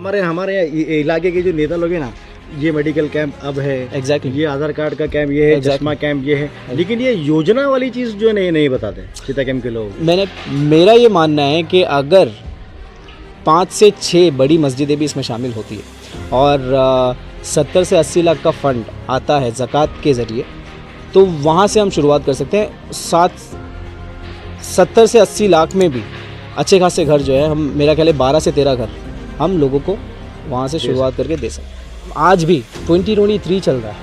हमारे हमारे इलाके के जो नेता लोग हैं ना, ये मेडिकल कैंप अब है, एग्जैक्टली ये आधार कार्ड का कैंप ये है, चश्मा कैंप ये है, लेकिन ये योजना वाली चीज़ जो नहीं बताते चिता कैंप के लोग। मेरा ये मानना है कि अगर 5 से 6 बड़ी मस्जिदें भी इसमें शामिल होती है और 70 से 80 लाख का फंड आता है ज़कात के ज़रिए, तो वहाँ से हम शुरुआत कर सकते हैं। 70 से 80 लाख में भी अच्छे खासे घर जो है, हम मेरा ख्याल है 12 से 13 घर हम लोगों को वहाँ से शुरुआत करके दे सकते हैं। आज भी 2023 चल रहा है,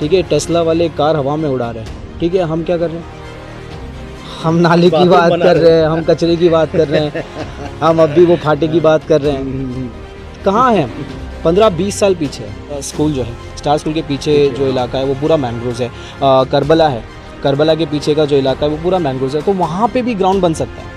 ठीक है, टेस्ला वाले कार हवा में उड़ा रहे हैं, ठीक है, हम क्या कर रहे हैं? हम नाले की बात कर रहे हैं, हम कचरे की बात कर रहे हैं, हम अब भी वो फाटे की बात कर रहे हैं। कहाँ हैं? 15-20 साल पीछे है। स्कूल जो है, स्टार स्कूल के पीछे जो इलाका है वो पूरा मैंग्रोव्स है। करबला है, करबला के पीछे का जो इलाका है वो पूरा मैंग्रोव्स है, तो वहाँ पे भी ग्राउंड बन सकता है।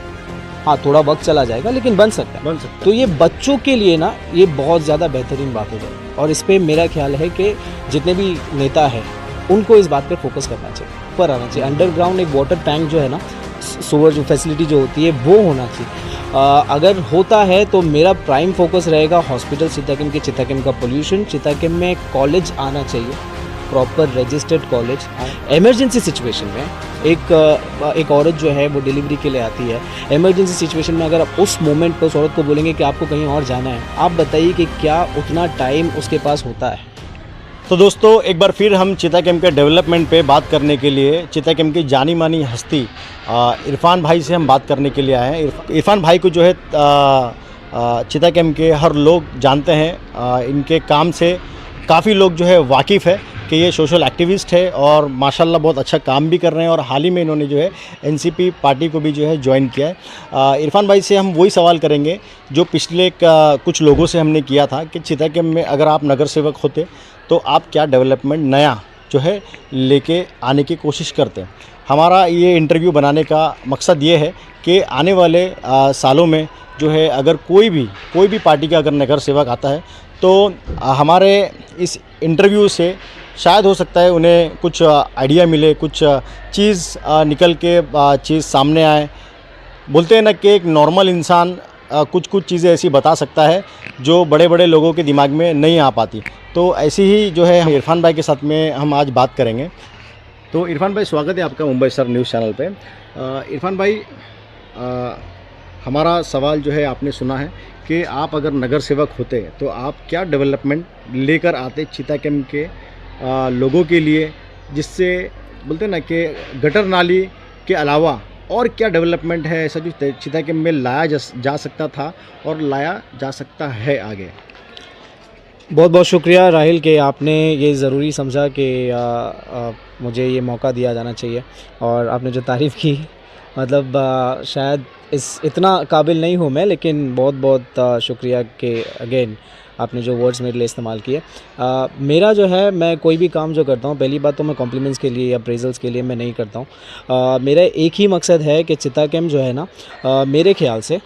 हाँ, थोड़ा वक्त चला जाएगा लेकिन बन सकता है। तो ये बच्चों के लिए ना ये बहुत ज़्यादा बेहतरीन बात हो जाएगी, और इस पर मेरा ख्याल है कि जितने भी नेता हैं उनको इस बात पर फोकस करना चाहिए, ऊपर आना चाहिए। अंडरग्राउंड एक वाटर टैंक जो है ना, सोवर जो फैसिलिटी जो होती है वो होना चाहिए। अगर होता है तो मेरा प्राइम फोकस रहेगा हॉस्पिटल चिताकेम के, चिताकेम का पोल्यूशन, चिताकेम में कॉलेज आना चाहिए, proper registered college. Emergency situation में एक औरत जो है वो डिलीवरी के लिए आती है, इमरजेंसी सिचुएशन में अगर आप उस मोमेंट पर उस औरत को बोलेंगे कि आपको कहीं और जाना है, आप बताइए कि क्या उतना टाइम उसके पास होता है? तो दोस्तों, एक बार फिर हम चिता कैंप के डेवलपमेंट पे बात करने के लिए चिता कैंप की जानी मानी हस्ती इरफान भाई से हम बात करने के लिए आए हैं। इरफान भाई को जो है चिता कैंप के हर लोग जानते हैं, इनके काम से काफ़ी लोग जो है वाकिफ़ है कि ये सोशल एक्टिविस्ट है और माशाल्लाह बहुत अच्छा काम भी कर रहे हैं, और हाल ही में इन्होंने जो है एनसीपी पार्टी को भी जो है ज्वाइन किया है। इरफान भाई से हम वही सवाल करेंगे जो पिछले कुछ लोगों से हमने किया था कि चिता कैंप में अगर आप नगर सेवक होते तो आप क्या डेवलपमेंट नया जो है लेके आने की कोशिश करते हैं। हमारा ये इंटरव्यू बनाने का मकसद ये है कि आने वाले सालों में जो है अगर कोई भी पार्टी का अगर नगर सेवक आता है तो हमारे इस इंटरव्यू से शायद हो सकता है उन्हें कुछ आइडिया मिले, कुछ चीज़ निकल के चीज़ सामने आए। बोलते हैं ना कि एक नॉर्मल इंसान कुछ चीज़ें ऐसी बता सकता है जो बड़े बड़े लोगों के दिमाग में नहीं आ पाती। तो ऐसी ही जो है हम इरफान भाई के साथ में हम आज बात करेंगे। तो इरफान भाई, स्वागत है आपका मुंबई स्टार न्यूज़ चैनल पे। इरफान भाई, हमारा सवाल जो है आपने सुना है कि आप अगर नगर सेवक होते तो आप क्या डेवलपमेंट लेकर आते चिता कैंप के लोगों के लिए, जिससे बोलते हैं ना कि गटर नाली के अलावा और क्या डेवलपमेंट है ऐसा जो चिता कैंप में लाया जा सकता था और लाया जा सकता है आगे। बहुत बहुत शुक्रिया राहिल कि आपने ये ज़रूरी समझा कि मुझे ये मौका दिया जाना चाहिए, और आपने जो तारीफ़ की, मतलब शायद इतना काबिल नहीं हूँ मैं, लेकिन बहुत बहुत शुक्रिया कि अगेन आपने जो वर्ड्स मेरे लिए इस्तेमाल किए। मेरा जो है, मैं कोई भी काम जो करता हूँ, पहली बात तो मैं कॉम्प्लीमेंट्स के लिए या अप्रेजल्स के लिए मैं नहीं करता हूँ। मेरा एक ही मकसद है कि चिता कैंप जो है ना, मेरे ख्याल से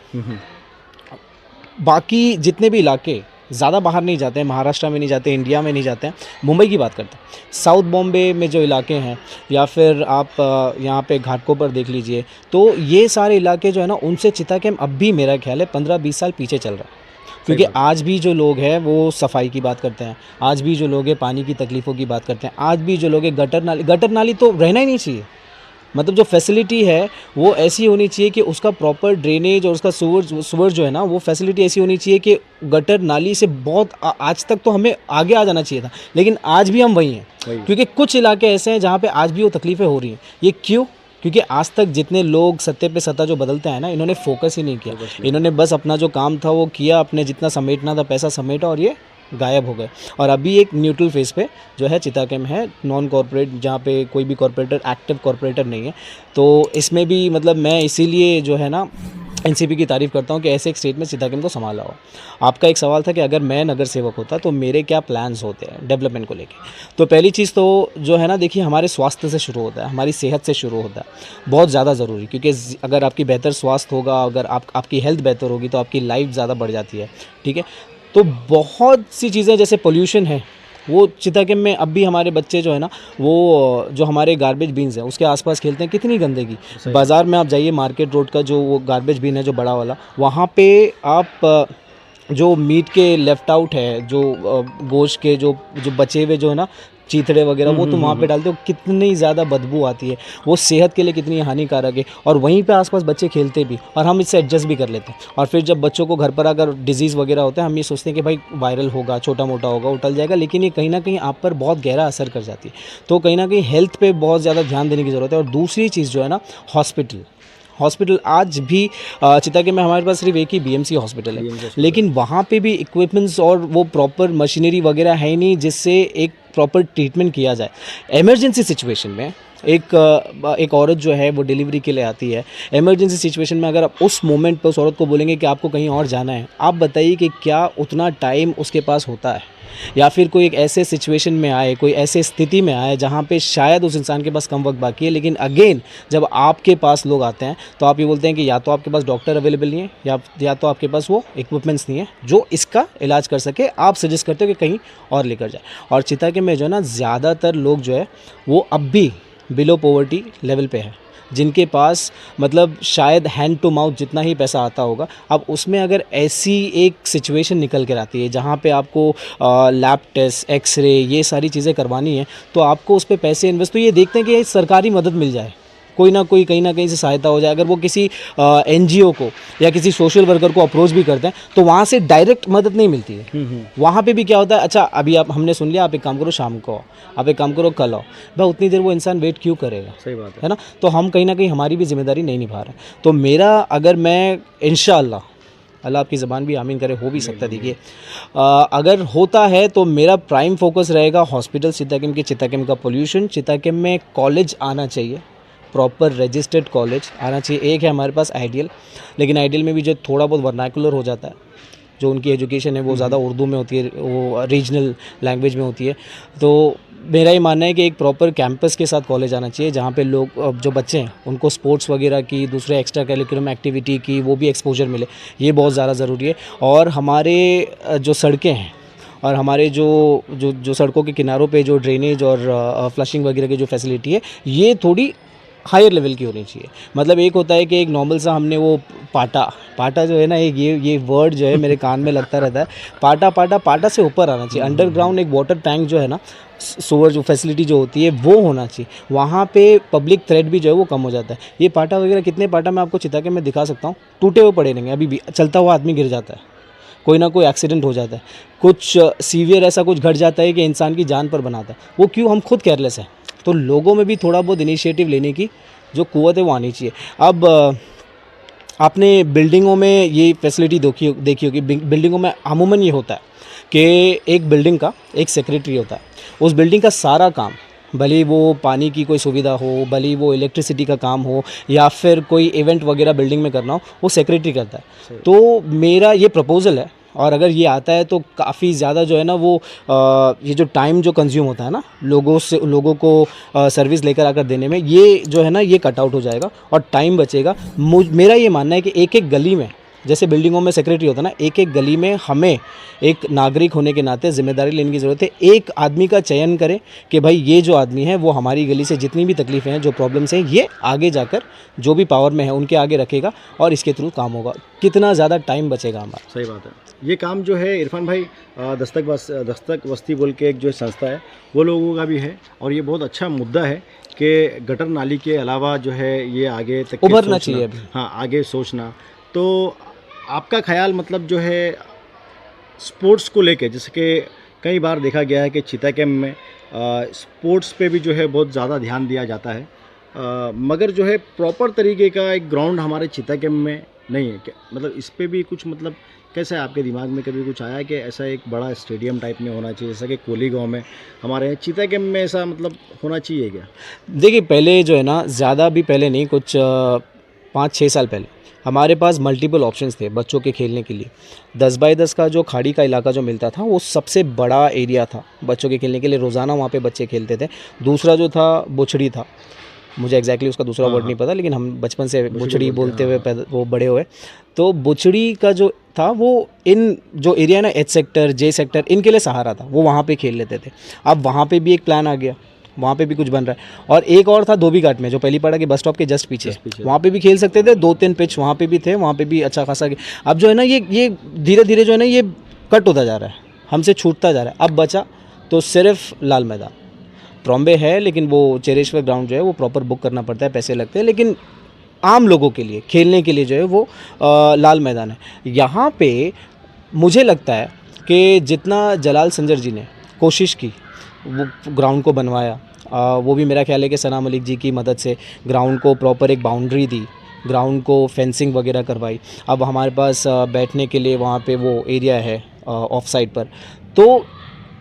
बाकी जितने भी इलाके ज़्यादा बाहर नहीं जाते हैं, महाराष्ट्र में नहीं जाते, इंडिया में नहीं जाते हैं, मुंबई की बात करते हैं, साउथ बॉम्बे में जो इलाके हैं, या फिर आप यहाँ पे घाटकों पर देख लीजिए, तो ये सारे इलाके जो है ना, उनसे चिता कैंप अब भी मेरा ख्याल है 15-20 साल पीछे चल रहा है। क्योंकि आज भी जो लोग हैं वो सफाई की बात करते हैं, आज भी जो लोग हैं पानी की तकलीफ़ों की बात करते हैं, आज भी जो लोग हैं गटर नाली तो रहना ही नहीं चाहिए। मतलब जो फैसिलिटी है वो ऐसी होनी चाहिए कि उसका प्रॉपर ड्रेनेज और उसका सुवर जो है ना, वो फैसिलिटी ऐसी होनी चाहिए कि गटर नाली से बहुत आज तक तो हमें आगे आ जाना चाहिए था, लेकिन आज भी हम वही हैं। क्योंकि कुछ इलाके ऐसे हैं जहाँ पे आज भी वो तकलीफ़ें हो रही हैं। ये क्यों? क्योंकि आज तक जितने लोग सत्ते पे सत्ता जो बदलते हैं ना, इन्होंने फोकस ही नहीं किया, इन्होंने बस अपना जो काम था वो किया, अपने जितना समेटना था पैसा समेटा और ये गायब हो गए। और अभी एक न्यूट्रल फेस पे जो है चिता कैंप है, नॉन कॉर्पोरेट, जहाँ पे कोई भी कॉर्पोरेटर एक्टिव कॉर्पोरेटर नहीं है। तो इसमें भी मतलब मैं इसीलिए जो है ना एनसीपी की तारीफ़ करता हूँ कि ऐसे एक स्टेट में चिता कैंप को संभाला हो। आपका एक सवाल था कि अगर मैं नगर सेवक होता तो मेरे क्या प्लान्स होते हैं डेवलपमेंट को लेके। तो पहली चीज़ तो जो है ना, देखिए, हमारे स्वास्थ्य से शुरू होता है, हमारी सेहत से शुरू होता है, बहुत ज़्यादा ज़रूरी। क्योंकि अगर आपकी बेहतर स्वास्थ्य होगा, अगर आपकी हेल्थ बेहतर होगी तो आपकी लाइफ ज़्यादा बढ़ जाती है, ठीक है। तो बहुत सी चीज़ें जैसे पोल्यूशन है, वो चिता कैंप में अब भी हमारे बच्चे जो है ना, वो जो हमारे गार्बेज बीन्स हैं उसके आसपास खेलते हैं, कितनी गंदगी। बाज़ार में आप जाइए, मार्केट रोड का जो वो गार्बेज बीन है जो बड़ा वाला, वहाँ पे आप जो मीट के लेफ्ट आउट है, जो गोश्त के जो जो बचे हुए जो है ना चीथड़े वगैरह, वो तुम वहाँ पे डालते हो, कितनी ज़्यादा बदबू आती है, वो सेहत के लिए कितनी हानिकारक है। और वहीं पे आसपास बच्चे खेलते भी, और हम इससे एडजस्ट भी कर लेते हैं। और फिर जब बच्चों को घर पर अगर डिजीज़ वगैरह होता है, हम ये सोचते हैं कि भाई वायरल होगा, छोटा मोटा होगा, उठल जाएगा, लेकिन ये कहीं ना कहीं आप पर बहुत गहरा असर कर जाती है। तो कहीं ना कहीं हेल्थ पे बहुत ज़्यादा ध्यान देने की ज़रूरत है। और दूसरी चीज़ जो है ना, हॉस्पिटल आज भी चिता के में हमारे पास सिर्फ एक ही बीएमसी हॉस्पिटल है, लेकिन वहाँ पे भी इक्विपमेंट्स और वो प्रॉपर मशीनरी वगैरह है ही नहीं जिससे एक प्रॉपर ट्रीटमेंट किया जाए। इमरजेंसी सिचुएशन में एक औरत जो है वो डिलीवरी के लिए आती है, इमरजेंसी सिचुएशन में अगर आप उस मोमेंट पर उस औरत को बोलेंगे कि आपको कहीं और जाना है, आप बताइए कि क्या उतना टाइम उसके पास होता है? या फिर कोई एक ऐसे सिचुएशन में आए, कोई ऐसे स्थिति में आए जहाँ पे शायद उस इंसान के पास कम वक्त बाकी है, लेकिन अगेन जब आपके पास लोग आते हैं तो आप ये बोलते हैं कि या तो आपके पास डॉक्टर अवेलेबल नहीं है, या तो आपके पास वो इक्विपमेंट्स नहीं है जो इसका इलाज कर सके। आप सजेस्ट करते हो कि कहीं और लेकर जाए। और चिता के में जो है ना, ज़्यादातर लोग जो है वो अब भी बिलो पॉवर्टी लेवल पे है, जिनके पास मतलब शायद हैंड टू माउथ जितना ही पैसा आता होगा। अब उसमें अगर ऐसी एक सिचुएशन निकल कर आती है जहाँ पे आपको लैब टेस्ट, एक्सरे, ये सारी चीज़ें करवानी है, तो आपको उस पर पैसे इन्वेस्ट, तो ये देखते हैं कि सरकारी मदद मिल जाए, कोई ना कोई कहीं ना कहीं से सहायता हो जाए। अगर वो किसी एनजीओ को या किसी सोशल वर्कर को अप्रोच भी करते हैं तो वहाँ से डायरेक्ट मदद नहीं मिलती है। वहाँ पे भी क्या होता है, अच्छा अभी आप हमने सुन लिया, आप एक काम करो शाम को आओ, आप एक काम करो कल आओ, भाई उतनी देर वो इंसान वेट क्यों करेगा? सही बात है ना। तो हम कहीं ना कहीं हमारी भी जिम्मेदारी नहीं निभा रहे। तो मेरा, अगर मैं इंशाअल्लाह, अल्लाह आपकी ज़बान भी आमीन करे, हो भी सकता है। देखिए अगर होता है तो मेरा प्राइम फोकस रहेगा हॉस्पिटल चिताकेम के, चिताकेम का पोल्यूशन, चिताकेम में कॉलेज आना चाहिए, प्रॉपर रजिस्टर्ड कॉलेज आना चाहिए। एक है हमारे पास आइडियल, लेकिन आइडियल में भी जो थोड़ा बहुत वर्नाकुलर हो जाता है, जो उनकी एजुकेशन है वो ज़्यादा उर्दू में होती है, वो रीजनल लैंग्वेज में होती है। तो मेरा ये मानना है कि एक प्रॉपर कैंपस के साथ कॉलेज आना चाहिए, जहाँ पे लोग, जो बच्चे हैं, उनको स्पोर्ट्स वगैरह की, दूसरे एक्स्ट्रा करिकुलम एक्टिविटी की वो भी एक्सपोजर मिले, ये बहुत ज़्यादा ज़रूरी है। और हमारे जो सड़कें हैं और हमारे जो सड़कों के किनारों पे जो ड्रेनेज और फ्लशिंग वगैरह की जो फैसिलिटी है, ये थोड़ी हायर लेवल की होनी चाहिए। मतलब एक होता है कि एक नॉर्मल सा हमने वो पाटा जो है ना, एक ये वर्ड जो है मेरे कान में लगता रहता है, पाटा से ऊपर आना चाहिए। अंडरग्राउंड एक वाटर टैंक जो है ना, सोवर जो फैसिलिटी जो होती है वो होना चाहिए। वहाँ पे पब्लिक थ्रेट भी जो है वो कम हो जाता है। ये पाटा वगैरह, कितने पाटा मैं आपको चिता के में दिखा सकता हूँ, टूटे हुए पड़े रहेंगे, अभी भी चलता हुआ आदमी गिर जाता है, कोई ना कोई एक्सीडेंट हो जाता है, कुछ सीवियर ऐसा कुछ घट जाता है कि इंसान की जान पर बनाता है। वो क्यों? हम खुद केयरलेस हैं। तो लोगों में भी थोड़ा बहुत इनिशिएटिव लेने की जो कुव्वत है वो आनी चाहिए। अब आपने बिल्डिंगों में ये फैसिलिटी देखी होगी, बिल्डिंगों में अमूमन ये होता है कि एक बिल्डिंग का एक सेक्रेटरी होता है, उस बिल्डिंग का सारा काम, भले वो पानी की कोई सुविधा हो, भले वो इलेक्ट्रिसिटी का काम हो, या फिर कोई इवेंट वगैरह बिल्डिंग में करना हो, वो सेक्रेटरी करता है। तो मेरा ये प्रपोज़ल है, और अगर ये आता है तो काफ़ी ज़्यादा जो है ना वो ये जो टाइम जो कंज्यूम होता है ना लोगों को सर्विस लेकर आकर देने में, ये जो है ना ये कट आउट हो जाएगा और टाइम बचेगा। मेरा ये मानना है कि एक एक गली में, जैसे बिल्डिंगों में सेक्रेटरी होता है ना, एक एक गली में हमें एक नागरिक होने के नाते जिम्मेदारी लेने की ज़रूरत है। एक आदमी का चयन करें कि भाई ये जो आदमी है वो हमारी गली से जितनी भी तकलीफ़ें हैं, जो प्रॉब्लम्स हैं, ये आगे जाकर जो भी पावर में है उनके आगे रखेगा और इसके थ्रू काम होगा। कितना ज़्यादा टाइम बचेगा हमारा। सही बात है। ये काम जो है इरफान भाई, दस्तक वस्ती बोल के एक जो संस्था है वो लोगों का भी है, और ये बहुत अच्छा मुद्दा है कि गटर नाली के अलावा जो है ये आगे तक उभरना चाहिए अभी। हाँ, आगे सोचना। तो आपका ख्याल मतलब जो है स्पोर्ट्स को लेके, जैसे कि कई बार देखा गया है कि चिता कैंप में स्पोर्ट्स पे भी जो है बहुत ज़्यादा ध्यान दिया जाता है, मगर जो है प्रॉपर तरीके का एक ग्राउंड हमारे चिता कैंप में नहीं है क्या? मतलब इस पे भी कुछ, मतलब कैसा है आपके दिमाग में कभी कुछ आया कि ऐसा एक बड़ा स्टेडियम टाइप में होना चाहिए, जैसा कि कोली गांव में हमारे यहाँ चिता कैंप में ऐसा मतलब होना चाहिए क्या? देखिए पहले जो है ना, ज़्यादा भी पहले नहीं, कुछ 5-6 साल पहले हमारे पास मल्टीपल ऑप्शंस थे बच्चों के खेलने के लिए। 10x10 का जो खाड़ी का इलाका जो मिलता था वो सबसे बड़ा एरिया था बच्चों के खेलने के लिए, रोज़ाना वहाँ पे बच्चे खेलते थे। दूसरा जो था बुछड़ी था, मुझे एग्जैक्टली उसका दूसरा वर्ड नहीं पता, लेकिन हम बचपन से बुछड़ी बोलते हुए वो बड़े हुए। तो बुछड़ी का जो था वो इन जो एरिया ना, H सेक्टर, J सेक्टर, इनके लिए सहारा था, वो वहाँ पे खेल लेते थे। अब वहाँ पे भी एक प्लान आ गया वहाँ पे भी कुछ बन रहा है। और एक और था धोबी घाट में, जो पहली पाड़ा के बस स्टॉप के जस्ट पीछे, पीछे। वहाँ पे भी खेल सकते थे, 2-3 पिच वहाँ पे भी थे, वहाँ पे भी अच्छा खासा। अब जो है ना ये धीरे धीरे जो है ना ये कट होता जा रहा है, हमसे छूटता जा रहा है। अब बचा तो सिर्फ लाल मैदान, ट्रॉम्बे है लेकिन वो चेरेश्वर ग्राउंड जो है वो प्रॉपर बुक करना पड़ता है, पैसे लगते हैं, लेकिन आम लोगों के लिए खेलने के लिए जो है वो लाल मैदान है। यहाँ पे मुझे लगता है कि जितना जलाल संजर जी ने कोशिश की वो ग्राउंड को बनवाया, वो भी मेरा ख्याल है कि सना मलिक जी की मदद से ग्राउंड को प्रॉपर एक बाउंड्री दी, ग्राउंड को फेंसिंग वगैरह करवाई। अब हमारे पास बैठने के लिए वहाँ पे वो एरिया है ऑफ साइड पर। तो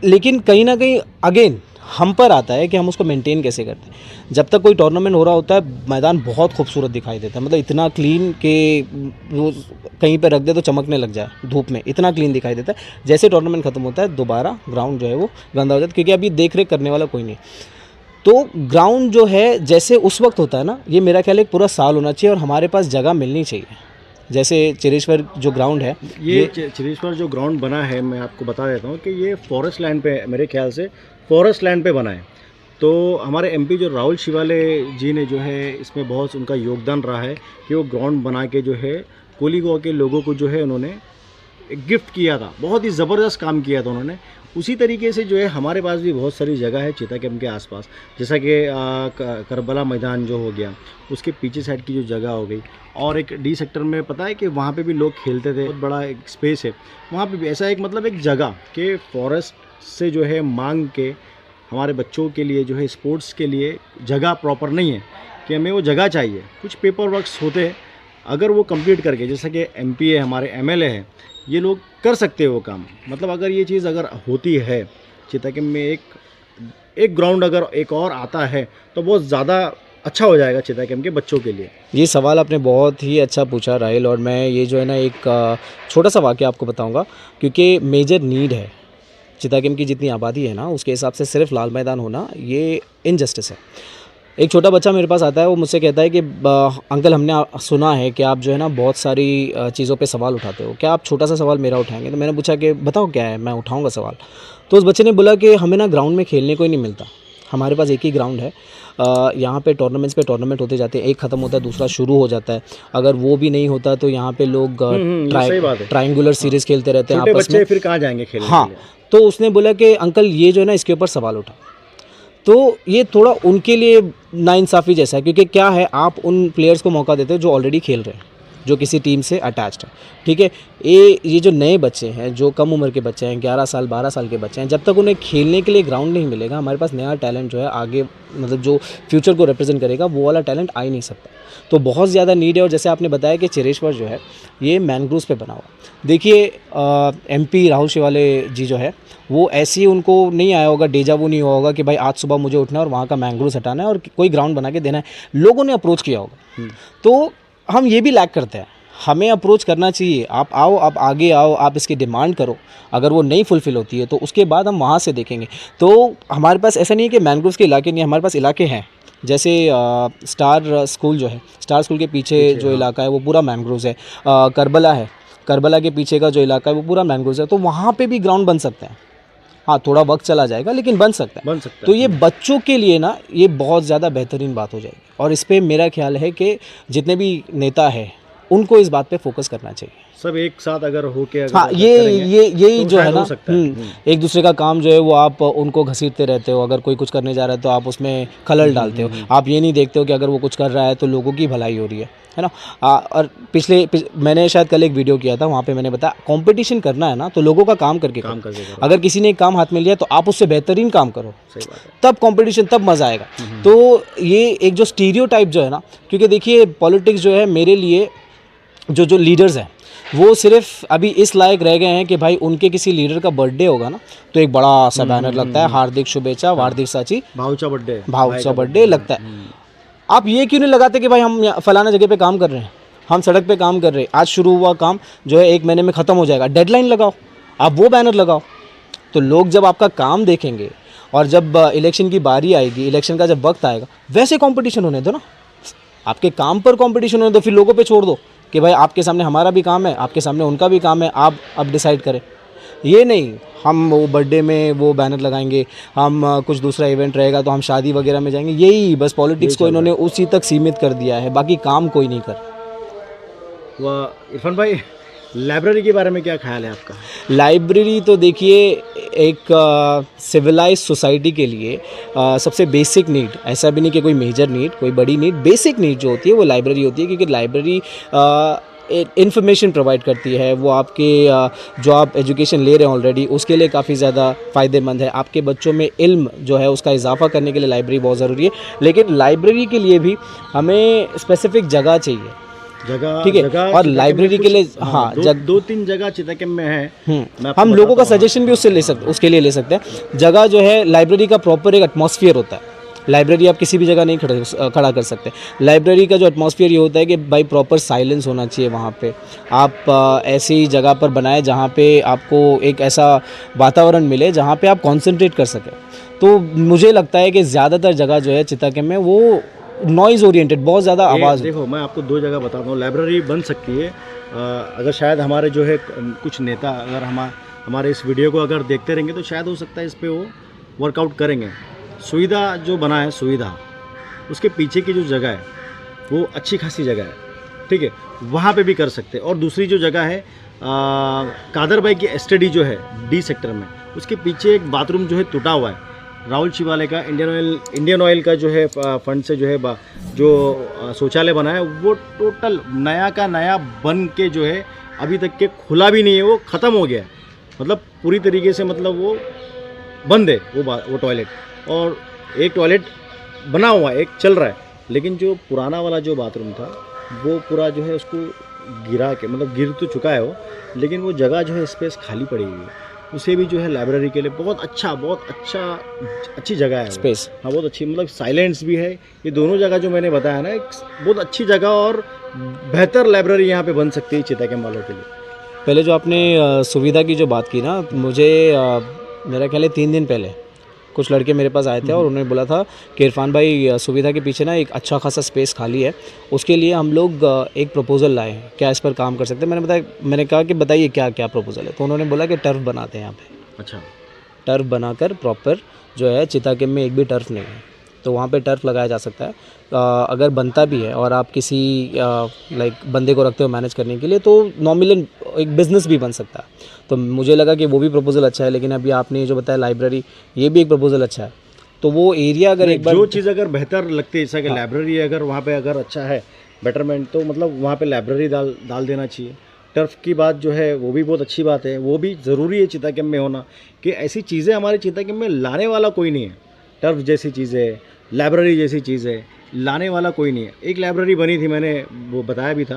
लेकिन कहीं ना कहीं अगेन हम पर आता है कि हम उसको मेंटेन कैसे करते हैं। जब तक कोई टूर्नामेंट हो रहा होता है मैदान बहुत खूबसूरत दिखाई देता है, मतलब इतना क्लीन कि वो कहीं पे रख दे तो चमकने लग जाए धूप में, इतना क्लीन दिखाई देता है। जैसे टूर्नामेंट खत्म होता है दोबारा ग्राउंड जो है वो गंदा हो जाता है, क्योंकि अभी देख रेख करने वाला कोई नहीं। तो ग्राउंड जो है जैसे उस वक्त होता है ना, ये मेरा ख्याल है एक पूरा साल होना चाहिए और हमारे पास जगह मिलनी चाहिए। जैसे चेरेश्वर जो ग्राउंड है, ये चेरेश्वर जो ग्राउंड बना है, मैं आपको बता देता हूँ कि ये फॉरेस्ट लैंड पे, मेरे ख्याल से फॉरेस्ट लैंड पे बना है। तो हमारे एमपी जो राहुल शिवाले जी ने जो है इसमें बहुत उनका योगदान रहा है कि वो ग्राउंड बना के जो है कोली गाँव के लोगों को जो है उन्होंने गिफ्ट किया था। बहुत ही ज़बरदस्त काम किया था उन्होंने। उसी तरीके से जो है हमारे पास भी बहुत सारी जगह है चीता कैंप के आसपास, जैसा कि करबला मैदान जो हो गया, उसके पीछे साइड की जो जगह हो गई, और एक डी सेक्टर में पता है कि वहाँ पे भी लोग खेलते थे, बहुत बड़ा एक स्पेस है वहाँ पे भी। ऐसा एक मतलब एक जगह के फॉरेस्ट से जो है मांग के हमारे बच्चों के लिए जो है स्पोर्ट्स के लिए जगह प्रॉपर नहीं है कि हमें वो जगह चाहिए। कुछ पेपर वर्क्स होते हैं, अगर वो कंप्लीट करके, जैसा कि एमपी है, हमारे एमएलए है, ये लोग कर सकते हैं वो काम। मतलब अगर ये चीज़ अगर होती है चीता कैंप में, एक ग्राउंड अगर एक और आता है तो बहुत ज़्यादा अच्छा हो जाएगा चीता कैंप के बच्चों के लिए। ये सवाल आपने बहुत ही अच्छा पूछा राहिल, और मैं ये जो है ना एक छोटा सा वाक़या आपको बताऊंगा, क्योंकि मेजर नीड है चीता कैंप की। जितनी आबादी है ना उसके हिसाब से सिर्फ लाल मैदान होना ये इनजस्टिस है। एक छोटा बच्चा मेरे पास आता है, वो मुझसे कहता है कि अंकल हमने सुना है कि आप जो है ना बहुत सारी चीज़ों पे सवाल उठाते हो, क्या आप छोटा सा सवाल मेरा उठाएंगे? तो मैंने पूछा कि बताओ क्या है, मैं उठाऊंगा सवाल। तो उस बच्चे ने बोला कि हमें ना ग्राउंड में खेलने को ही नहीं मिलता, हमारे पास एक ही ग्राउंड है, यहाँ पे टूर्नामेंट होते जाते हैं, एक ख़त्म होता है दूसरा शुरू हो जाता है, अगर वो भी नहीं होता तो यहाँ पे लोग ट्रायंगुलर सीरीज़ खेलते रहते हैं आपस में, फिर कहाँ जाएंगे खेलने? हाँ, तो उसने बोला कि अंकल ये जो है ना इसके ऊपर सवाल उठा। तो ये थोड़ा उनके लिए नाइंसाफ़ी जैसा है, क्योंकि क्या है, आप उन प्लेयर्स को मौका देते हो जो ऑलरेडी खेल रहे हैं, जो किसी टीम से अटैच्ड है, ठीक है। ये जो नए बच्चे हैं, जो कम उम्र के बच्चे हैं, 11 साल 12 साल के बच्चे हैं, जब तक उन्हें खेलने के लिए ग्राउंड नहीं मिलेगा, हमारे पास नया टैलेंट जो है आगे, मतलब जो फ्यूचर को रिप्रेजेंट करेगा, वो वाला टैलेंट आ ही नहीं सकता। तो बहुत ज़्यादा नीड है। और जैसे आपने बताया कि चेरेश्वर जो है ये मैनग्रोव्स पे बना हुआ, देखिए एमपी राहुल शिवाले जी जो है वो ऐसे ही उनको नहीं आया होगा, डेजा वो नहीं हुआ होगा कि भाई आज सुबह मुझे उठना है और वहाँ का मैंग्रोव्स हटाना है और कोई ग्राउंड बना के देना है। लोगों ने अप्रोच किया होगा। तो हम ये भी लैक करते हैं, हमें अप्रोच करना चाहिए। आप आओ, आप आगे आओ, आप इसकी डिमांड करो, अगर वो नहीं फुलफ़िल होती है तो उसके बाद हम वहाँ से देखेंगे। तो हमारे पास ऐसा नहीं है कि मैंग्रोव्स के इलाके नहीं, हमारे पास इलाके हैं, जैसे स्टार स्कूल जो है, स्टार स्कूल के पीछे जो इलाका है वो पूरा मैंग्रोव्स है। करबला है, करबला के पीछे का जो इलाका है वो पूरा मैंग्रोव्स है। तो वहाँ पे भी ग्राउंड बन सकते हैं। हाँ, थोड़ा वक्त चला जाएगा लेकिन बन सकता है। तो ये बच्चों के लिए ना ये बहुत ज़्यादा बेहतरीन बात हो जाएगी, और इस पर मेरा ख्याल है कि जितने भी नेता है उनको इस बात पे फोकस करना चाहिए। सब एक साथ अगर हो के, हाँ, ये जो है ना, एक दूसरे का काम जो है वो आप उनको घसीटते रहते हो। अगर कोई कुछ करने जा रहा है तो आप उसमें खलल डालते हो। आप ये नहीं देखते हो कि अगर वो कुछ कर रहा है तो लोगों की भलाई हो रही है ना। और मैंने शायद कल एक वीडियो किया था, वहाँ पे मैंने बताया कंपटीशन करना है ना तो लोगों का काम करके करो। अगर किसी ने एक काम हाथ में लिया तो आप उससे बेहतरीन काम करो, तब कंपटीशन, तब मज़ा आएगा। तो ये एक जो स्टीरियोटाइप जो है ना, क्योंकि देखिए पॉलिटिक्स जो है मेरे लिए जो लीडर्स हैं वो सिर्फ अभी इस लायक रह गए हैं कि भाई उनके किसी लीडर का बर्थडे होगा ना तो एक बड़ा सा बैनर लगता है, हार्दिक शुभेच्छा, वार्दिक साची, भाऊचा बर्थडे लगता है। आप ये क्यों नहीं लगाते कि भाई हम फलाना जगह पे काम कर रहे हैं, हम सड़क पे काम कर रहे हैं, आज शुरू हुआ काम जो है 1 महीने में ख़त्म हो जाएगा, डेडलाइन लगाओ, आप वो बैनर लगाओ। तो लोग जब आपका काम देखेंगे और जब इलेक्शन की बारी आएगी, इलेक्शन का जब वक्त आएगा, वैसे कंपटीशन होने दो ना, आपके काम पर कंपटीशन होने दो, फिर लोगों पे छोड़ दो कि भाई आपके सामने हमारा भी काम है, आपके सामने उनका भी काम है, आप अब डिसाइड करें। ये नहीं, हम वो बर्थडे में वो बैनर लगाएंगे, हम कुछ दूसरा इवेंट रहेगा तो हम शादी वगैरह में जाएंगे, यही बस पॉलिटिक्स को इन्होंने उसी तक सीमित कर दिया है, बाकी काम कोई नहीं कर। वह इरफान भाई, लाइब्रेरी के बारे में क्या ख्याल है आपका? लाइब्रेरी तो देखिए एक सिविलाइज सोसाइटी के लिए सबसे बेसिक नीड, ऐसा भी नहीं कि कोई मेजर नीड, कोई बड़ी नीड, बेसिक नीड जो होती है वो लाइब्रेरी होती है, क्योंकि लाइब्रेरी इन्फॉर्मेशन प्रोवाइड करती है, वो आपके जो आप एजुकेशन ले रहे हैं ऑलरेडी उसके लिए काफ़ी ज़्यादा फ़ायदेमंद है। आपके बच्चों में इल्म जो है उसका इजाफा करने के लिए लाइब्रेरी बहुत ज़रूरी है, लेकिन लाइब्रेरी के लिए भी हमें स्पेसिफिक जगह चाहिए, जगह, ठीक है। जगह और चिता लाइब्रेरी कैंप के लिए में हाँ दो तीन जगह चिता कैंप में है। मैं आपको हम लोगों का बताता हूँ। सजेशन भी उससे ले सकते, उसके लिए ले सकते हैं। जगह जो है लाइब्रेरी का प्रॉपर एक एटमॉस्फेयर होता है, लाइब्रेरी आप किसी भी जगह नहीं खड़ा कर सकते। लाइब्रेरी का जो एटमॉस्फेयर ये होता है कि भाई प्रॉपर साइलेंस होना चाहिए वहाँ पे, आप ऐसी जगह पर बनाए जहाँ पे आपको एक ऐसा वातावरण मिले जहाँ पे आप कंसंट्रेट कर सकें। तो मुझे लगता है कि ज़्यादातर जगह जो है चिता कैंप में वो नॉइज़ ओरिएंटेड, बहुत ज़्यादा आवाज़। देखो मैं आपको दो जगह बताता हूँ, लाइब्रेरी बन सकती है अगर शायद हमारे जो है कुछ नेता अगर हमारे इस वीडियो को अगर देखते रहेंगे तो शायद हो सकता है इस पर वो वर्कआउट करेंगे। सुविधा जो बना है, सुविधा उसके पीछे की जो जगह है वो अच्छी खासी जगह है, ठीक है, वहाँ पे भी कर सकते हैं। और दूसरी जो जगह है कादर भाई की एसटीडी जो है डी सेक्टर में, उसके पीछे एक बाथरूम जो है टूटा हुआ है, राहुल शिवालय का इंडियन ऑयल का जो है फंड से जो है जो शौचालय बना है वो टोटल नया का नया बन के जो है अभी तक के खुला भी नहीं है, वो ख़त्म हो गया है, मतलब पूरी तरीके से, मतलब वो बंद है वो टॉयलेट। और एक टॉयलेट बना हुआ है, एक चल रहा है, लेकिन जो पुराना वाला जो बाथरूम था वो पूरा जो है उसको गिरा के, मतलब गिर तो चुका है वो, लेकिन वो जगह जो है स्पेस खाली पड़ी हुई है, उसे भी जो है लाइब्रेरी के लिए बहुत अच्छी जगह है स्पेस। हाँ बहुत अच्छी, मतलब साइलेंस भी है। ये दोनों जगह जो मैंने बताया ना, एक बहुत अच्छी जगह और बेहतर लाइब्रेरी यहाँ पे बन सकती है चिता कैंप वालों के लिए। पहले जो आपने सुविधा की जो बात की ना, मुझे मेरा ख्याल है 3 दिन पहले कुछ लड़के मेरे पास आए थे और उन्होंने बोला था कि इरफान भाई सुविधा के पीछे ना एक अच्छा खासा स्पेस खाली है, उसके लिए हम लोग एक प्रपोज़ल लाए हैं, क्या इस पर काम कर सकते हैं? मैंने कहा कि बताइए क्या क्या प्रपोज़ल है। तो उन्होंने बोला कि टर्फ बनाते हैं यहाँ पे। अच्छा, टर्फ बनाकर प्रॉपर जो है चिता कैंप में एक भी टर्फ नहीं है तो वहाँ पे टर्फ लगाया जा सकता है। अगर बनता भी है और आप किसी बंदे को रखते हो मैनेज करने के लिए तो नॉमिनल एक बिज़नेस भी बन सकता है। तो मुझे लगा कि वो भी प्रपोज़ल अच्छा है, लेकिन अभी आपने जो बताया लाइब्रेरी, ये भी एक प्रपोज़ल अच्छा है। तो वो एरिया अगर एक बार जो चीज़ अगर बेहतर लगती है, जैसा कि लाइब्रेरी अगर वहाँ पे अगर अच्छा है बेटरमेंट, तो मतलब वहाँ पे लाइब्रेरी डाल देना चाहिए। टर्फ की बात जो है वो भी बहुत अच्छी बात है, वो भी ज़रूरी है चिता कैंप में होना, कि ऐसी चीज़ें हमारे चिता कैंप में लाने वाला कोई नहीं है। टर्फ जैसी चीज़ें, लाइब्रेरी जैसी चीज़ें लाने वाला कोई नहीं है। एक लाइब्रेरी बनी थी, मैंने वो बताया भी था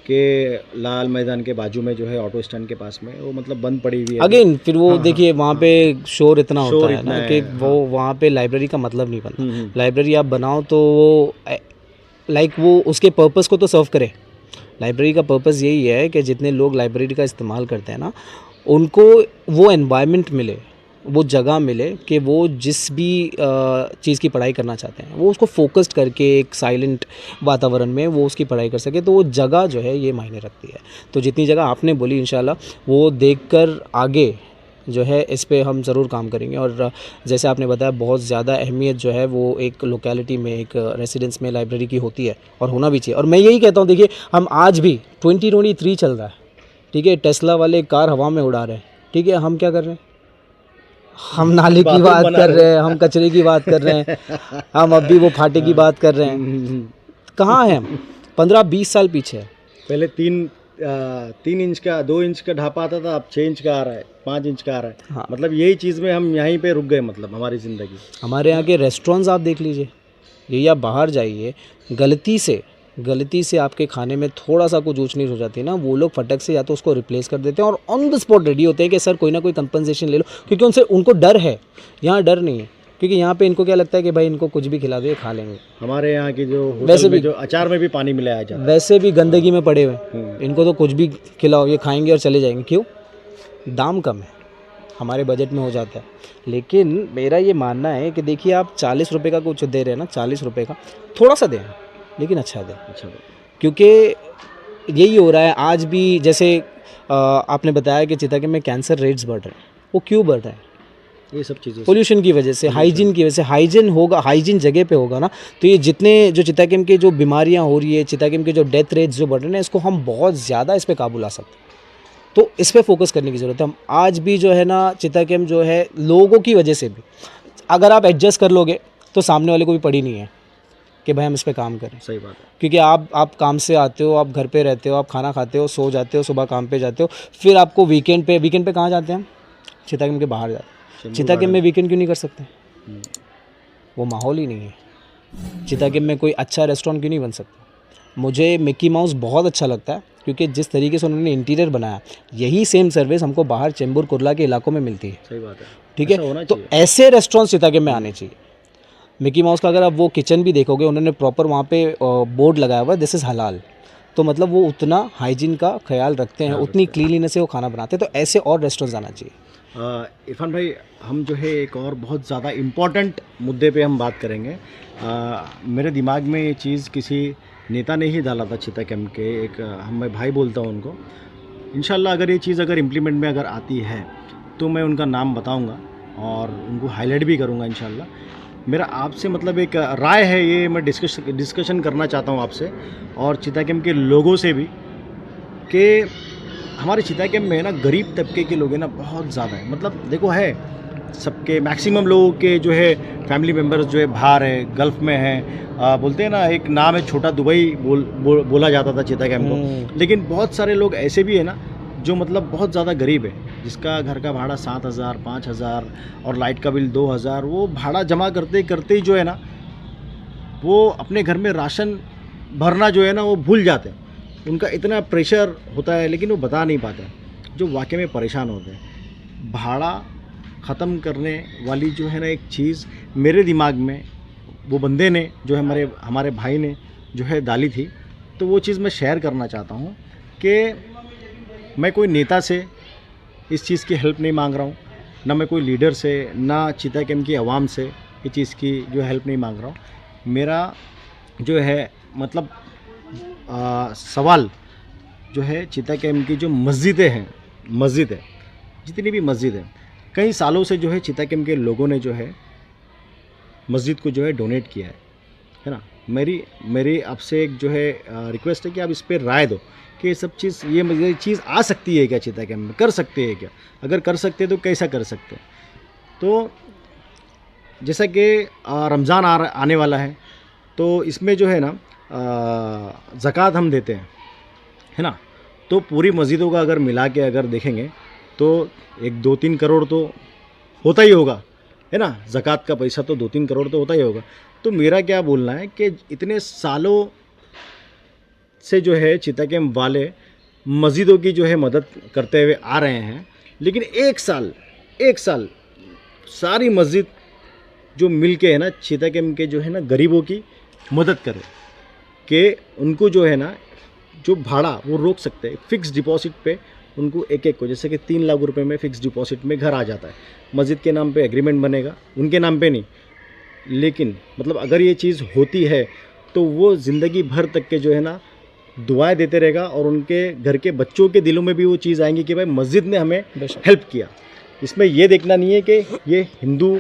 कि लाल मैदान के बाजू में जो है ऑटो स्टैंड के पास में, वो मतलब बंद पड़ी हुई है अगेन। फिर वो देखिए वहाँ पे शोर इतना होता है ना कि वो वहाँ पे लाइब्रेरी का मतलब नहीं बनता। लाइब्रेरी आप बनाओ तो वो वो उसके पर्पस को तो सर्व करे। लाइब्रेरी का पर्पस यही है कि जितने लोग लाइब्रेरी का इस्तेमाल करते हैं ना, उनको वो एनवायरनमेंट मिले, वो जगह मिले कि वो जिस भी चीज़ की पढ़ाई करना चाहते हैं वो उसको फोकस्ड करके एक साइलेंट वातावरण में वो उसकी पढ़ाई कर सके। तो वो जगह जो है ये मायने रखती है। तो जितनी जगह आपने बोली इंशाल्लाह वो देखकर आगे जो है इस पे हम ज़रूर काम करेंगे। और जैसे आपने बताया बहुत ज़्यादा अहमियत जो है वो एक लोकेलिटी में, एक रेसिडेंस में लाइब्रेरी की होती है और होना भी चाहिए। और मैं यही कहता हूँ, देखिए हम आज भी 2023 चल रहा है, ठीक है, टेस्ला वाले कार हवा में उड़ा रहे हैं, ठीक है, हम क्या कर रहे हैं? हम नाले की बात कर रहे हैं, हम कचरे की बात कर रहे हैं, हम अभी वो फाटे की बात कर रहे हैं। कहाँ हैं हम? 15-20 साल पीछे। पहले 3 इंच का 2 इंच का ढापा आता था, अब 6 इंच का आ रहा है, 5 इंच का आ रहा है। हाँ। मतलब यही चीज़ में हम यहीं पे रुक गए, मतलब हमारी ज़िंदगी। हमारे यहाँ के रेस्टोरेंट्स आप देख लीजिए, यही आप बाहर जाइए, गलती से आपके खाने में थोड़ा सा कुछ ऊंच नीच हो जाती है ना, वो लोग फटक से या तो उसको रिप्लेस कर देते हैं और ऑन द स्पॉट रेडी होते हैं कि सर कोई ना कोई कंपनसेशन ले लो, क्योंकि उनको डर है। यहाँ डर नहीं है, क्योंकि यहाँ पे इनको क्या लगता है कि भाई इनको कुछ भी खिला दो, खा लेंगे। हमारे यहाँ की जो वैसे भी जो अचार में भी पानी मिलाया जाता है, वैसे भी गंदगी में पड़े हुए, इनको तो कुछ भी खिलाओ ये खाएंगे और चले जाएंगे। क्यों? दाम कम है, हमारे बजट में हो जाता है। लेकिन मेरा ये मानना है कि देखिए आप 40 रुपये का कुछ दे रहे हैं ना, 40 रुपये का थोड़ा सा दें, लेकिन अच्छा दें, क्योंकि यही हो रहा है आज भी। जैसे आपने बताया कि चिता कैंप में कैंसर रेट्स बढ़ रहे हैं, वो क्यों बढ़ रहे हैं? ये सब चीज़ें पोल्यूशन की वजह से, हाइजीन की वजह से। हाइजीन होगा, हाइजीन जगह पे होगा ना, तो ये जितने जो चिताकेम के जो बीमारियां हो रही है, चिताकेम के जो डेथ रेट्स जो बढ़ रहे हैं, इसको हम बहुत ज़्यादा इस पे काबू ला सकते हैं। तो इस पे फोकस करने की ज़रूरत है। हम आज भी जो है ना, चिताकेम जो है लोगों की वजह से भी, अगर आप एडजस्ट कर लोगे तो सामने वाले को भी पड़ी नहीं है कि भाई हम इस पे काम करें। सही बात है। क्योंकि आप काम से आते हो, आप घर पे रहते हो, आप खाना खाते हो, सो जाते हो, सुबह काम पे जाते हो, फिर आपको वीकेंड पे कहाँ जाते हैं हम? चिताकेम के बाहर जाते हैं। चिताकेम में वीकेंड क्यों नहीं कर सकते? वो माहौल ही नहीं है। चिताकेम में कोई अच्छा रेस्टोरेंट क्यों नहीं बन सकता? मुझे मिक्की माउस बहुत अच्छा लगता है, क्योंकि जिस तरीके से उन्होंने इंटीरियर बनाया, यही सेम सर्विस हमको बाहर चेंबूर कुर्ला के इलाकों में मिलती है। सही बात है। ठीक है, तो ऐसे रेस्टोरेंट्स चिताकेम में आने चाहिए। मिकी माउस का अगर आप वो किचन भी देखोगे, उन्होंने प्रॉपर वहाँ पे बोर्ड लगाया हुआ है, दिस इज़ हलाल। तो मतलब वो उतना हाइजीन का ख्याल रखते हैं, उतनी क्लीनलीनेस से वो खाना बनाते हैं। तो ऐसे और रेस्टोरेंट्स आना चाहिए। इरफान भाई, हम जो है एक और बहुत ज़्यादा इम्पॉर्टेंट मुद्दे पे हम बात करेंगे। मेरे दिमाग में ये चीज़ किसी नेता ने ही डाला था, चिताकेम के एक मैं भाई बोलता हूँ उनको। इंशाल्लाह अगर ये चीज़ अगर इम्प्लीमेंट में अगर आती है तो मैं उनका नाम बताऊँगा और उनको हाईलाइट भी करूँगा इंशाल्लाह। मेरा आपसे मतलब एक राय है, ये मैं डिस्कशन करना चाहता हूँ आपसे और चिताकेम के लोगों से भी, कि हमारे चिताकेम में ना गरीब तबके के लोग हैं ना बहुत ज़्यादा है। मतलब देखो है, सबके मैक्सिमम लोगों के जो है फैमिली मेम्बर्स जो है बाहर है, गल्फ़ में है। बोलते हैं ना, एक नाम है छोटा दुबई बोला जाता था चिताकेम को। लेकिन बहुत सारे लोग ऐसे भी है ना जो मतलब बहुत ज़्यादा गरीब है, जिसका घर का भाड़ा 7,000 5,000 और लाइट का बिल 2,000, वो भाड़ा जमा करते करते ही जो है ना, वो अपने घर में राशन भरना जो है ना वो भूल जाते हैं। उनका इतना प्रेशर होता है, लेकिन वो बता नहीं पाते, जो वाकई में परेशान होते हैं। भाड़ा ख़त्म करने वाली जो है ना एक चीज़ मेरे दिमाग में वो बंदे ने जो है हमारे भाई ने जो है डाली थी। तो वो चीज़ मैं शेयर करना चाहता हूँ कि मैं कोई नेता से इस चीज़ की हेल्प नहीं मांग रहा हूँ, ना मैं कोई लीडर से, ना चिताकेम की आवाम से ये चीज़ की जो हेल्प नहीं मांग रहा हूँ। मेरा जो है मतलब सवाल जो है, चिताकेम की जो मस्जिद है, जितनी भी मस्जिद है, कई सालों से जो है चिताकेम के लोगों ने जो है मस्जिद को जो है डोनेट किया है ना। मेरी आपसे एक जो है रिक्वेस्ट है कि आप इस पर राय दो कि सब चीज़ ये चीज़ आ सकती है क्या, चिताकेम में कर सकते हैं क्या? अगर कर सकते हैं तो कैसा कर सकते हैं? तो जैसा कि रमज़ान आने वाला है, तो इसमें जो है ना ज़कात हम देते हैं, है ना। तो पूरी मस्जिदों का अगर मिला के अगर देखेंगे तो 1-2-3 करोड़ तो होता ही होगा, है ना। ज़कात का पैसा तो 2-3 करोड़ तो होता ही होगा। तो मेरा क्या बोलना है कि इतने सालों से जो है चिताकेम वाले मस्जिदों की जो है मदद करते हुए आ रहे हैं, लेकिन एक साल सारी मस्जिद जो मिल के है ना चिताकेम के जो है ना गरीबों की मदद करे, कि उनको जो है ना जो भाड़ा वो रोक सकते हैं। फ़िक्स डिपॉजिट पे उनको एक को, जैसे कि 3 लाख रुपए में फ़िक्स डिपॉजिट में घर आ जाता है। मस्जिद के नाम पे एग्रीमेंट बनेगा, उनके नाम पे नहीं। लेकिन मतलब अगर ये चीज़ होती है तो वो ज़िंदगी भर तक के जो है ना दुआएं देते रहेगा, और उनके घर के बच्चों के दिलों में भी वो चीज़ आएंगी कि भाई मस्जिद ने हमें हेल्प किया। इसमें ये देखना नहीं है कि ये हिंदू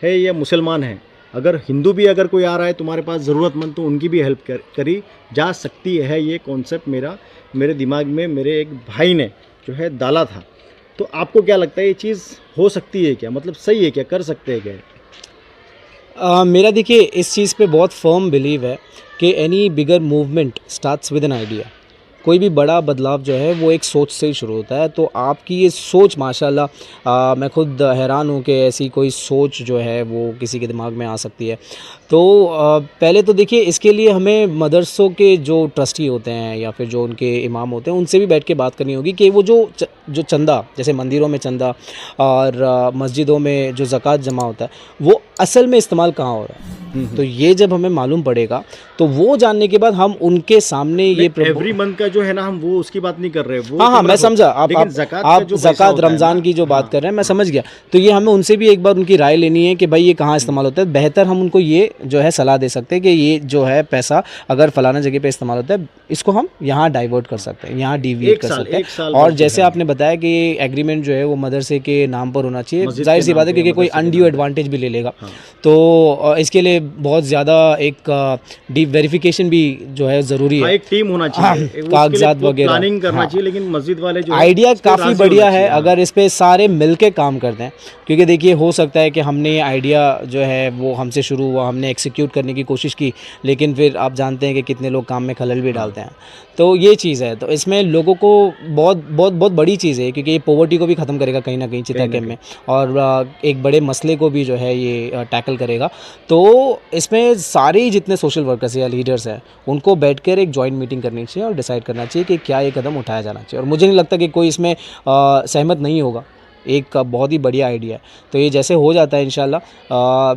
है या मुसलमान है। अगर हिंदू भी अगर कोई आ रहा है तुम्हारे पास ज़रूरतमंद, तो उनकी भी हेल्प करी जा सकती है। ये कॉन्सेप्ट मेरे दिमाग में मेरे एक भाई ने जो है डाला था। तो आपको क्या लगता है, ये चीज़ हो सकती है क्या? मतलब सही है क्या, कर सकते हैं क्या? मेरा देखिए इस चीज़ पे बहुत फर्म बिलीव है कि any bigger movement starts with an idea. कोई भी बड़ा बदलाव जो है वो एक सोच से ही शुरू होता है। तो आपकी ये सोच माशाल्लाह, मैं खुद हैरान हूँ कि ऐसी कोई सोच जो है वो किसी के दिमाग में आ सकती है। तो पहले तो देखिए इसके लिए हमें मदरसों के जो ट्रस्टी होते हैं या फिर जो उनके इमाम होते हैं, उनसे भी बैठ के बात करनी होगी कि वो जो चंदा, जैसे मंदिरों में चंदा और मस्जिदों में जो ज़कात जमा होता है, वो असल में इस्तेमाल कहाँ हो रहा है। तो ये जब हमें मालूम पड़ेगा तो वो जानने के बाद हम उनके सामने ये एवरी मंथ का जो है ना, हम वो उसकी बात नहीं कर रहे, वो हाँ हाँ मैं समझा, लेकिन आप ज़कात रमज़ान की जो बात कर रहे हैं मैं समझ गया। तो ये हमें उनसे भी एक बार उनकी राय लेनी है कि भाई ये कहाँ इस्तेमाल होता है। बेहतर हम उनको ये जो है सलाह दे सकते हैं कि ये जो है पैसा अगर फलाना जगह पे इस्तेमाल होता है, इसको हम यहाँ डाइवर्ट कर सकते हैं, यहाँ डिविएट कर सकते हैं। और जैसे आपने बताया कि एग्रीमेंट जो है वो मदरसे के नाम पर होना चाहिए, जाहिर सी बात है, क्योंकि कोई अनड्यू एडवांटेज भी ले लेगा। तो इसके लिए बहुत ज़्यादा एक डीप वेरिफिकेशन भी जो है ज़रूरी है, एक टीम होना चाहिए, कागजात वगैरह प्लानिंग करना चाहिए। लेकिन मस्जिद वाले जो आइडिया काफ़ी बढ़िया है अगर इस पे सारे मिलके काम करते हैं, क्योंकि देखिए हो सकता है कि हमने ये आइडिया जो है वो हमसे शुरू हुआ, हमने एक्सिक्यूट करने की कोशिश की, लेकिन फिर आप जानते हैं कि कितने लोग काम में खलल भी डालते हैं। तो ये चीज़ है, तो इसमें लोगों को बहुत बहुत बहुत बड़ी चीज़ है, क्योंकि ये पॉवर्टी को भी ख़त्म करेगा कहीं ना कहीं चिता कैंप में, और एक बड़े मसले को भी जो है ये टैकल करेगा। तो इसमें सारे जितने सोशल वर्कर्स या लीडर्स हैं उनको बैठकर एक जॉइंट मीटिंग करनी चाहिए और डिसाइड करना चाहिए कि क्या ये कदम उठाया जाना चाहिए। और मुझे नहीं लगता कि कोई इसमें सहमत नहीं होगा, एक बहुत ही बढ़िया आइडिया है। तो ये जैसे हो जाता है इंशाल्लाह,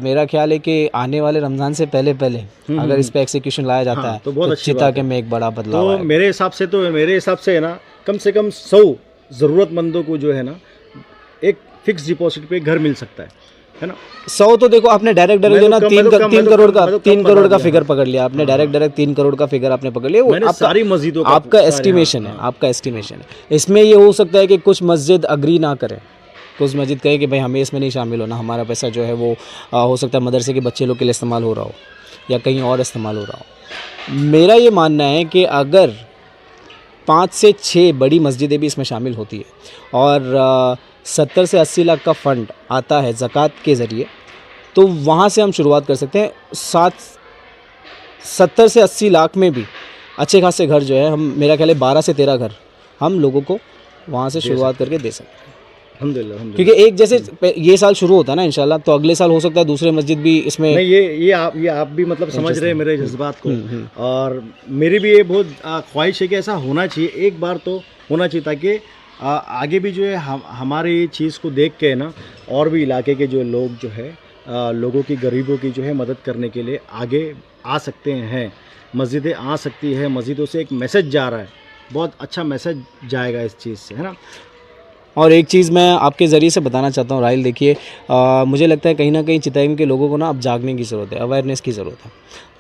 मेरा ख्याल है कि आने वाले रमज़ान से पहले अगर इस पे एक्सिक्यूशन लाया जाता है तो बहुत अच्छी चिता के में एक बड़ा बदलाव है। मेरे हिसाब से है ना, कम से कम 100 ज़रूरतमंदों को जो है ना एक फिक्स डिपॉजिट पे घर मिल सकता है ना। 100 तो देखो आपने डायरेक्ट जो ना 3 करोड़ का फिगर पकड़ लिया आपने, डायरेक्ट 3 करोड़ का फिगर आपने पकड़ लिया। वो सारी मस्जिदों का आपका एस्टिमेशन है, आपका एस्टिमेशन है। इसमें ये हो सकता है कि कुछ मस्जिद अग्री ना करें, कुछ मस्जिद कहे कि भाई हमें इसमें नहीं शामिल होना, हमारा पैसा जो है वो हो सकता है मदरसे के बच्चे लोग के लिए इस्तेमाल हो रहा हो या कहीं और इस्तेमाल हो रहा हो। मेरा ये मानना है कि अगर 5 से 6 बड़ी मस्जिदें भी इसमें शामिल होती है और 70 से 80 लाख का फ़ंड आता है ज़कात के ज़रिए, तो वहाँ से हम शुरुआत कर सकते हैं। 70 से 80 लाख में भी अच्छे खासे घर जो है, हम मेरा ख्याल है 12 से 13 घर हम लोगों को वहाँ से शुरुआत करके दे सकते हैं। अल्हम्दुलिल्लाह। क्योंकि एक जैसे ये साल शुरू होता है ना इंशाल्लाह, तो अगले साल हो सकता है दूसरे मस्जिद भी इसमें नहीं। ये आप भी मतलब समझ रहे हैं मेरे जज्बात को, और मेरी भी ये बहुत ख्वाहिश है कि ऐसा होना चाहिए, एक बार तो होना चाहिए, ताकि आगे भी जो है हमारी चीज़ को देख के ना और भी इलाके के जो लोग जो है लोगों की, गरीबों की जो है मदद करने के लिए आगे आ सकते हैं। मस्जिदें आ सकती है, मस्जिदों से एक मैसेज जा रहा है, बहुत अच्छा मैसेज जाएगा इस चीज़ से, है ना। और एक चीज़ मैं आपके ज़रिए से बताना चाहता हूँ राहिल, देखिए मुझे लगता है कहीं ना कहीं चिता कैंप के लोगों को ना अब जागने की ज़रूरत है, अवेयरनेस की ज़रूरत है।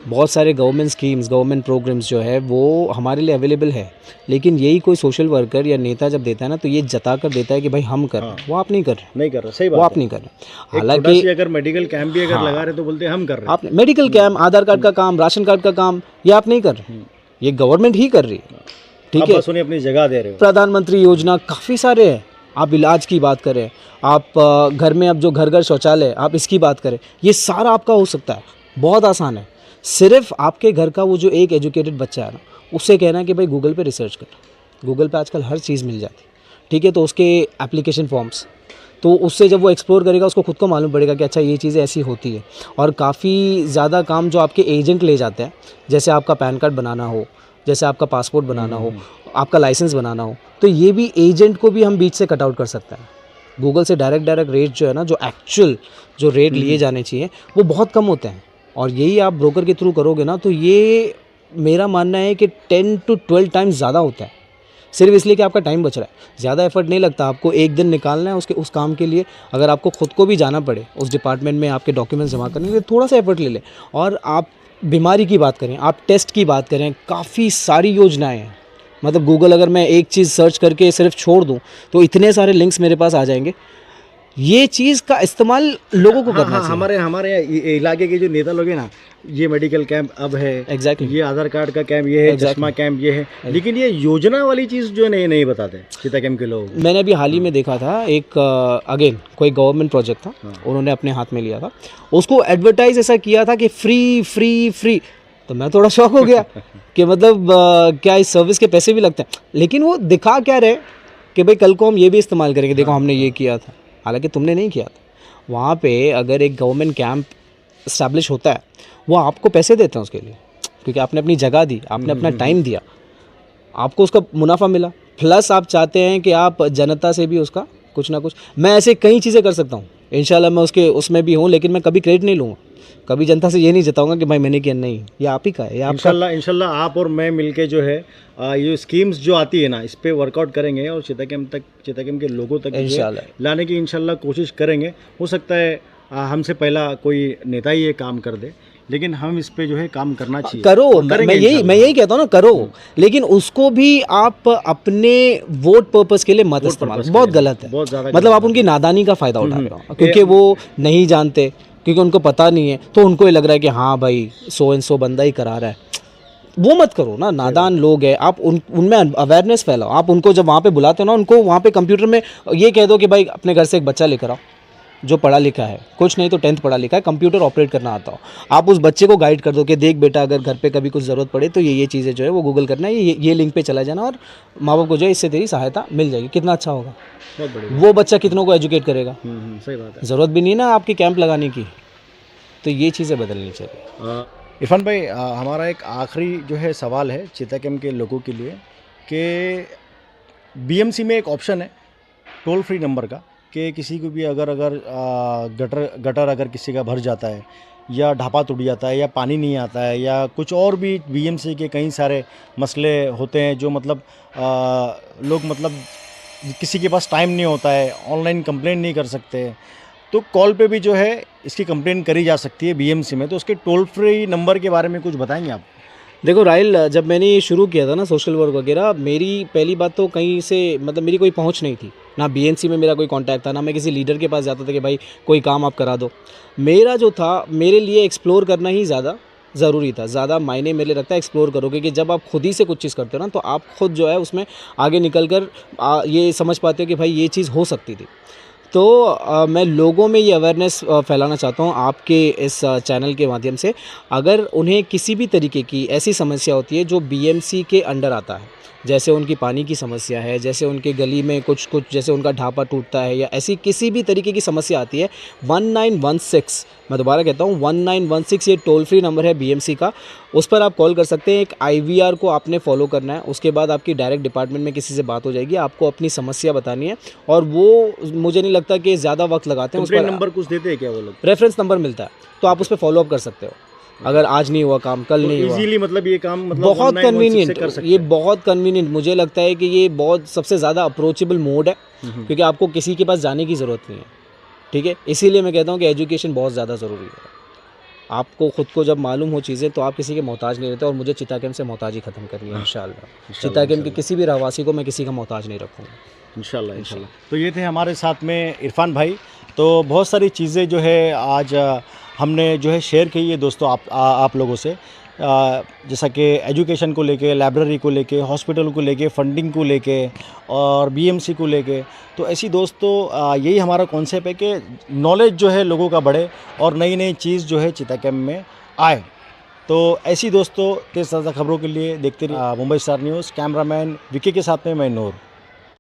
बहुत सारे गवर्नमेंट स्कीम्स, गवर्नमेंट प्रोग्राम्स जो है वो हमारे लिए अवेलेबल है, लेकिन यही कोई सोशल वर्कर या नेता जब देता है ना, तो ये जता कर देता है कि भाई हम कर रहे हैं, वो आप नहीं कर रहे, सही बात, वो आप नहीं कर रहे। हालांकि अगर मेडिकल कैंप भी अगर लगा रहे तो बोलते हैं हम कर रहे हैं। आप मेडिकल कैंप, आधार कार्ड का काम, राशन कार्ड का काम, ये आप नहीं कर रहे, ये गवर्नमेंट ही कर रही है, ठीक है। बस उन्हें अपनी जगह दे रहे हो। प्रधानमंत्री योजना काफ़ी सारे हैं, आप इलाज की बात करें, आप घर में अब जो घर घर शौचालय, आप इसकी बात करें, ये सारा आपका हो सकता है, बहुत आसान है। सिर्फ आपके घर का वो जो एक एजुकेटेड बच्चा है ना, उससे कहना है कि भाई गूगल पे रिसर्च कर, गूगल पे आजकल हर चीज़ मिल जाती है, ठीक है। तो उसके एप्लीकेशन फॉर्म्स, तो उससे जब वो एक्सप्लोर करेगा उसको खुद को मालूम पड़ेगा कि अच्छा ये चीज़ें ऐसी होती है। और काफ़ी ज़्यादा काम जो आपके एजेंट ले जाते हैं, जैसे आपका पैन कार्ड बनाना हो, जैसे आपका पासपोर्ट बनाना हो, आपका लाइसेंस बनाना हो, तो ये भी एजेंट को भी हम बीच से कट आउट कर सकते हैं। गूगल से डायरेक्ट रेट जो है ना, जो एक्चुअल जो रेट लिए जाने चाहिए वो बहुत कम होते हैं, और यही आप ब्रोकर के थ्रू करोगे ना, तो ये मेरा मानना है कि 10 to 12 टाइम्स ज़्यादा होता है, सिर्फ इसलिए कि आपका टाइम बच रहा है, ज़्यादा एफर्ट नहीं लगता आपको, एक दिन निकालना है उस काम के लिए। अगर आपको खुद को भी जाना पड़े उस डिपार्टमेंट में आपके डॉक्यूमेंट्स जमा करने के लिए, थोड़ा सा एफर्ट ले लें। और आप बीमारी की बात करें, आप टेस्ट की बात करें, काफ़ी सारी योजनाएं हैं। मतलब गूगल अगर मैं एक चीज़ सर्च करके सिर्फ छोड़ दूं तो इतने सारे लिंक्स मेरे पास आ जाएंगे। ये चीज़ का इस्तेमाल लोगों को करना चाहिए। हमारे इलाके के जो नेता लोग हैं ना, ये मेडिकल कैंप अब है, एग्जैक्टली, ये आधार कार्ड का कैंप ये है, चश्मा कैंप ये है, लेकिन ये योजना वाली चीज़ जो नहीं बताते चिता कैंप के लोग। मैंने अभी हाल ही में देखा था, एक अगेन कोई गवर्नमेंट प्रोजेक्ट था, उन्होंने अपने हाथ में लिया था, उसको एडवर्टाइज ऐसा किया था कि फ्री फ्री फ्री, तो मैं थोड़ा शॉक हो गया कि मतलब क्या इस सर्विस के पैसे भी लगते हैं। लेकिन वो दिखा क्या रहे कि भाई कल को हम ये भी इस्तेमाल करेंगे, देखो हमने ये किया था, हालांकि तुमने नहीं किया था। वहाँ पे अगर एक गवर्नमेंट कैंप इस्टेब्लिश होता है, वो आपको पैसे देते हैं उसके लिए, क्योंकि आपने अपनी जगह दी, आपने अपना टाइम दिया, आपको उसका मुनाफा मिला, प्लस आप चाहते हैं कि आप जनता से भी उसका कुछ ना कुछ। मैं ऐसे कई चीज़ें कर सकता हूँ इंशाल्लाह मैं उसके उसमें भी हूँ, लेकिन मैं कभी क्रेडिट नहीं लूँगा, कभी जनता से ये नहीं जताऊंगा कि भाई मैंने किया, नहीं, ये आप ही का है, ये आपका। इंशाल्लाह आप और मैं मिलके जो है ये स्कीम्स जो आती है ना, इस पे वर्कआउट करेंगे और चिता कैम्प के लोगों तक जो है इंशाल्लाह लाने की इंशाल्लाह कोशिश करेंगे। हो सकता है हमसे पहला कोई नेता ही ये काम कर दे, लेकिन हम इस पे जो है काम करना चाहिए। करो, और करेंगे मैं इंशाल्लाह। यही कहता हूँ ना, करो, लेकिन उसको भी आप अपने वोट पर्पस के लिए मत इस्तेमाल, purpose के बहुत लिए, गलत है, बहुत ज़्यादा मतलब गलत आप उनकी नादानी का फ़ायदा उठा रहे हो, क्योंकि ये- वो नहीं जानते, क्योंकि उनको पता नहीं है, तो उनको ये लग रहा है कि हाँ भाई सो एंड सो बंदा ही करा रहा है। वो मत करो ना, नादान लोग हैं, आप उनमें अवेयरनेस फैलाओ। आप उनको जब वहाँ पे बुलाते हो ना, उनको वहाँ पे कंप्यूटर में ये कह दो कि भाई अपने घर से एक बच्चा लेकर आओ जो पढ़ा लिखा है, कुछ नहीं तो 10th पढ़ा लिखा है, कंप्यूटर ऑपरेट करना आता हो। आप उस बच्चे को गाइड कर दो कि देख बेटा, अगर घर पे कभी कुछ ज़रूरत पड़े तो ये चीज़ें जो है वो गूगल करना है, ये लिंक पे चला जाना, और माँ बाप को जो है इससे तेरी सहायता मिल जाएगी। कितना अच्छा होगा, बहुत बढ़िया। वो बच्चा कितनों को एजुकेट करेगा। सही बात है। ज़रूरत भी नहीं ना आपकी कैंप लगाने की, तो ये चीज़ें बदलनी चाहिए। इरफान भाई, हमारा एक आखिरी जो है सवाल है चिता कैम्प के लोगों के लिए कि बीएमसी में एक ऑप्शन है टोल फ्री नंबर का कि किसी को भी अगर गटर अगर किसी का भर जाता है या ढापा टूट जाता है या पानी नहीं आता है या कुछ और भी बीएमसी के कई सारे मसले होते हैं जो मतलब लोग मतलब किसी के पास टाइम नहीं होता है, ऑनलाइन कंप्लेंट नहीं कर सकते, तो कॉल पे भी जो है इसकी कंप्लेन करी जा सकती है बीएमसी में। तो उसके टोल फ्री नंबर के बारे में कुछ बताएंगे आप? देखो राहिल, जब मैंने ये शुरू किया था ना सोशल वर्क वगैरह, मेरी पहली बात तो कहीं से मतलब मेरी कोई पहुंच नहीं थी, ना बीएनसी में मेरा कोई कांटेक्ट था, ना मैं किसी लीडर के पास जाता था कि भाई कोई काम आप करा दो। मेरा जो था, मेरे लिए एक्सप्लोर करना ही ज़्यादा ज़रूरी था, ज़्यादा मायने मेरे लिए रखता है एक्सप्लोर करो, क्योंकि जब आप खुद ही से कुछ चीज़ करते हो ना, तो आप खुद जो है उसमें आगे निकल कर ये समझ पाते हो कि भाई ये चीज़ हो सकती थी। तो मैं लोगों में ये अवेयरनेस फैलाना चाहता हूँ आपके इस चैनल के माध्यम से। अगर उन्हें किसी भी तरीके की ऐसी समस्या होती है जो बीएमसी के अंडर आता है, जैसे उनकी पानी की समस्या है, जैसे उनके गली में कुछ जैसे उनका ढापा टूटता है, या ऐसी किसी भी तरीके की समस्या आती है, 1916, मैं दोबारा कहता हूँ 1916 ये टोल फ्री नंबर है बीएमसी का, उस पर आप कॉल कर सकते हैं। एक आईवीआर को आपने फॉलो करना है, उसके बाद आपकी डायरेक्ट डिपार्टमेंट में किसी से बात हो जाएगी, आपको अपनी समस्या बतानी है, और वो मुझे नहीं लगता कि ज़्यादा वक्त लगाते हैं। उस पर नंबर कुछ देते हैं क्या वो लोग? रेफरेंस नंबर मिलता है, तो आप उस पर फॉलो अप कर सकते हो। अगर आज नहीं हुआ काम, कल नहीं हुआ, इजीली मतलब ये काम मतलब बहुत 1916 से कन्वीनियंट, कर सकते ये हैं। बहुत कन्वीनियंट मुझे लगता है कि ये बहुत सबसे ज़्यादा अप्रोचेबल मोड है, क्योंकि आपको किसी के पास जाने की ज़रूरत नहीं है, ठीक है। इसीलिए मैं कहता हूँ कि एजुकेशन बहुत ज़्यादा ज़रूरी है। आपको खुद को जब मालूम हो चीज़ें, तो आप किसी के मोहताज नहीं रहते, और मुझे चिता कैम्प से मोहताजी ख़त्म करनी है इंशाल्लाह। चिता कैम्प के किसी भी रहवासी को मैं किसी का मोहताज नहीं रखूँगा इंशाल्लाह। तो ये थे हमारे साथ में इरफान भाई। तो बहुत सारी चीज़ें जो है आज हमने जो है शेयर की है दोस्तों आप लोगों से, जैसा कि एजुकेशन को लेके, लाइब्रेरी को लेके, हॉस्पिटल को लेके, फंडिंग को लेके और बीएमसी को लेके। तो ऐसी दोस्तों यही हमारा कॉन्सेप्ट है कि नॉलेज जो है लोगों का बढ़े और नई नई चीज़ जो है चिता कैम्प में आए। तो ऐसी दोस्तों तेज़ ताज़ा खबरों के लिए देखते रहिए Mumbai star news. Cameraman Vicky के साथ में मैं नूर।